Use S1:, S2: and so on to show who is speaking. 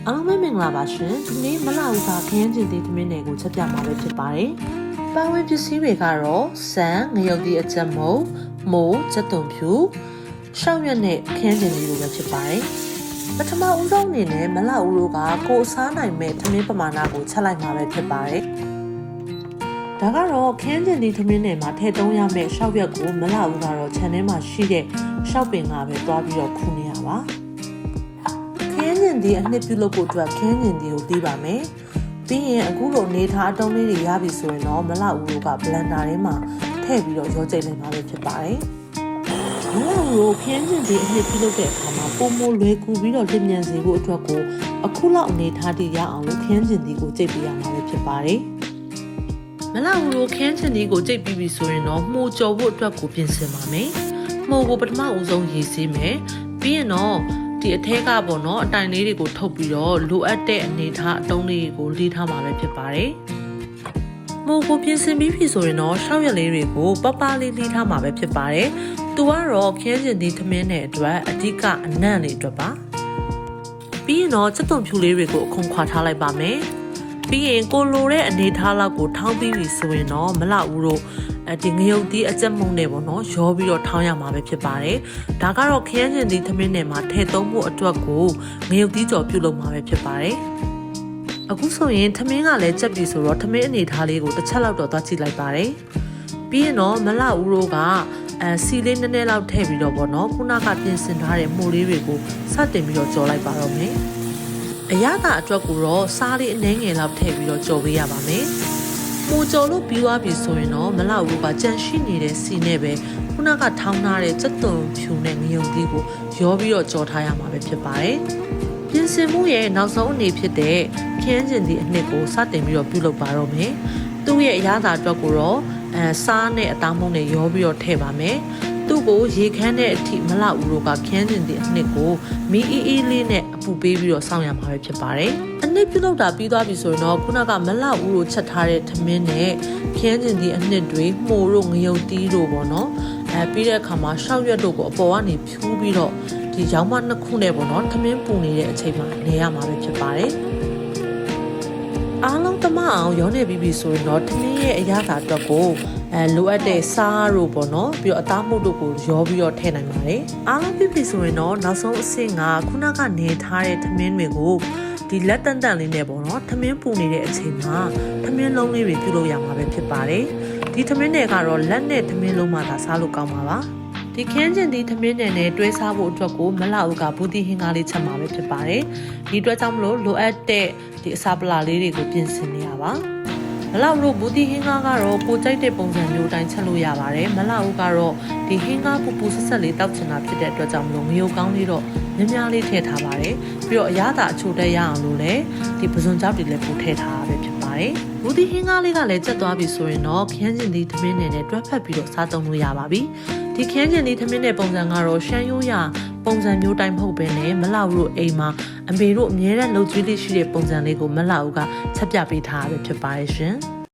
S1: အားလုံးပဲမင်္ဂလာပါရှင်ဒီနေ့မလာဦးကခရမ်းကျင်သေးသမင်းနယ်ကိုချက်ပြမှာပဲဖြစ်ပါတယ်။ပါဝင်ပစ္စည်းတွေကတော့စံငရုတ်သီးအကြက်မုံမိုးချက်သွန်ဖြူရှောက်ရွက်နဲ့ခရမ်းကျင်လေးလိုပဲဖြစ်ပါတယ်။ပထမဦးဆုံးအနေနဲ့မလာဦးတို့ကကိုယ်စားနိုင်မဲ့သမင်းပမာဏကိုချက်လိုက်မှာပဲဖြစ်ပါတယ်။ဒါကတော့ခရမ်းကျင်သေးသမင်းနယ်မှာထည့်သုံးရမယ့်ရှောက်ရွက်ကိုမလာဦးကတော့ခြံထဲမှာရှိတဲ့ရှောက်ပင်ကပဲတွားပြီးတော့ခူးနေရပါ။ခရမ်းကျင်သေးအနှစ်ပြုလုပ်ဖို့အတွက်ခရမ်းကျင်သေးကိုသေးပါမယ်။ပြီးရင်အခုလိုနေထားအတုံးလေးတွေရပြီဆိုရင်တော့မလာဦးတို့ကဘလန်ဒါထဲမှာထည့်ပြီးတော့ရောကြိတ်လိုက်မှာပဲဖြစ်ပါတယ်။မလာဦးတို့ခရမ်းကျင်သေးအနှစ်ပြုလုပ်တဲ့အခါမှာပုံမိုလွယ်ကူပြီးတော့လျင်မြန်စေဖို့အတွက်ကိုအခုလောက်အနေထားတိရအောင်လို့ခရမ်းကျင်သေးကိုကြိတ်ပြရမှာပဲဖြစ်ပါတယ်။မလာဦးတို့ခရမ်းကျင်သေးကိုကြိတ်ပြီးပြီဆိုရင်တော့မှုကြော်ဖို့အတွက်ကိုပြင်ဆင်ပါမယ်။မှုကိုပထမဦးဆုံးရေးစေးမယ်။ပြီးရင်တော့ဒီအထက်ကပေါ့နော်အတိုင်လေးတွေကိုထုတ်ပြီးတော့လိုအပ်တဲ့အနေထားအတုံးလေးကိုလေးထားမှာပဲဖြစ်ပါတယ်။မိုးကိုပြင်ဆင်ပြီးပြီဆိုရင်တော့ရှောက်ရက်လေးတွေကိုပပလေးလေးထားမှာပဲဖြစ်ပါတယ်။သူကတော့ခရမ်းကျင်သေးသမင်းနဲ့အတွက်အဓိကအနံ့လေးအတွက်ပါ။ပြီးရင်တော့ချက်သွန်ဖြူလေးတွေကိုအခုံခွာထားလိုက်ပါမယ်။ပြီးရင်ကိုလိုတဲ့အနေထားလောက်ကိုထောင်းပြီးပြီဆိုရင်တော့မလဦးတို့ဒီငရုတ်သီးအကြက်မုံနဲ့ပေါ့နော်ရောပြီးတော့ထောင်းရမှာပဲဖြစ်ပါတယ်ဒါကတော့ခရမ်းကျင်သီးသမင်းနဲ့မှာထည့်သုံးဖို့အတွက်ကိုငရုတ်သီးကြော်ပြုတ်လုပ်မှာပဲဖြစ်ပါတယ်အခုဆိုရင်သမင်းကလည်းကြက်ပြီဆိုတော့သမင်းအနေထားလေးကိုတစ်ချက်လောက်တော့သွားကြည့်လိုက်ပါတယ်ပြီးရင်တော့မလဦးတို့ကစီလေးနည်းနည်းလောက်ထည့်ပြီးတော့ပေါ့နော်ခုနကပြင်ဆင်ထားတဲ့မှုလေးတွေကိုစတင်ပြီးတော့ကြော်လိုက်ပါတော့မယ်အရသာအတွက်ကိုတော့စားလေးအနှဲငယ်လောက်ထည့်ပြီးတော့ကြော်ပေးရပါမယ်ပူကြော်လို့ပြီးသွားပြီဆိုရင်တော့မလောက်ဘူးကကြန့်ရှိနေတဲ့စီနဲ့ပဲခုနကထောင်းထားတဲ့စက်သွန်ဖြူနဲ့ငရုတ်သီးကိုရောပြီးတော့ကြော်ထားရမှာပဲဖြစ်ပါတယ်။ပြင်ဆင်မှုရဲ့နောက်ဆုံးအနေဖြစ်တဲ့ခရမ်းကျင်သီးအနှစ်ကိုစတင်ပြီးတော့ပြုလုပ်ပါတော့မယ်။သူ့ရဲ့အရသာအတွက်ကိုတော့စားနဲ့အသားမုန့်နဲ့ရောပြီးတော့ထည့်ပါမယ်။သူ့ကိုရေခမ်းတဲ့အထိမလောက်ဘူးတို့ကခရမ်းကျင်သီးအနှစ်ကိုမီးအေးလေးနဲ့အပူပေးပြီးတော့စောင့်ရမှာပဲဖြစ်ပါတယ်။အနှစ်ပြုလုပ်တာပြီးသွားပြီဆိုရင်တော့ခုနကမလောက်ဦးကိုချက်ထားတဲ့သမင်းနဲ့ခရမ်းကျင်သီးအနှစ်တွေမှုတို့ငရုတ်သီးတို့ပေါ့နော်ပြီးတဲ့အခါမှာရှောက်ရွက်တို့ကိုအပေါ်ကနေဖြူးပြီးတော့ဒီရောင်းမနှစ်ခုနဲ့ပေါ့နော်သမင်းပူနေတဲ့အချိန်မှာနေရမှာပဲဖြစ်ပါတယ်အားလုံးတမအောင်ရောနေပြီဆိုရင်တော့သမင်းရဲ့အရသာအတွက်ကိုလိုအပ်တဲ့စားတို့ပေါ့နော်ပြီးတော့အသားမှုတို့ကိုရောပြီးတော့ထည့်နိုင်ပါတယ်အားလုံးပြီဆိုရင်တော့နောက်ဆုံးအဆင့်ကခုနကနေထားတဲ့သမင်းတွေကိုဒီလက်တန်တန်လေးနဲ့ပေါ့နော်သမင်းပူနေတဲ့အချိန်မှာသမင်းလုံးလေးတွေပြုလုပ်ရမှာပဲဖြစ်ပါတယ်ဒီသမင်းတွေကတော့လက်နဲ့သမင်းလုံးမှသာစားလို့ကောင်းပါပါဒီခင်းကျင်ဒီသမင်းနဲ့တွဲစားဖို့အတွက်ကိုမလောက်ကဘူးတီဟင်းကားလေးချက်မှာပဲဖြစ်ပါတယ်ဒီအတွက်ကြောင့်မလို့လိုအပ်တဲ့ဒီအစာပလာလေးတွေကိုပြင်ဆင်နေရပါမလောက်လို့ဘူးတီဟင်းကားကတော့ကိုကြိုက်တဲ့ပုံစံမျိုးတိုင်းချက်လို့ရပါတယ်မလောက်ကတော့ဒီဟင်းကားပူပူဆက်ဆက်လေးတောက်ချင်တာဖြစ်တဲ့အတွက်ကြောင့်မလို့ငရုတ်ကောင်းလေးတော့များများလေးထည့်ထားပါတယ်ပြီးတော့အရသာအချိုတက်ရအောင်လို့လည်းဒီပဇွန်ကြောက်တွေလည်းပို့ထည့်ထားတာပဲဖြစ်ပါတယ်ဘူးတီဟင်းကားလေးကလည်းချက်သွားပြီဆိုရင်တော့ခရမ်းကျင်သီးသမင်းနဲ့တွဲဖက်ပြီးတော့စားသုံးလို့ရပါပြီဒီခရမ်းကျင်သီးသမင်းနဲ့ပုံစံကတော့ရှမ်းရိုးရပုံစံမျိုးတိုင်းမဟုတ်ဘဲနဲ့မလောက်တို့အိမ်မှာအမေတို့အမြဲတမ်းလှုပ်ကြွေးလေးရှိတဲ့ပုံစံလေးကိုမလောက်ကချက်ပြပေးထားရပဲဖြစ်ပါတယ်ရှင်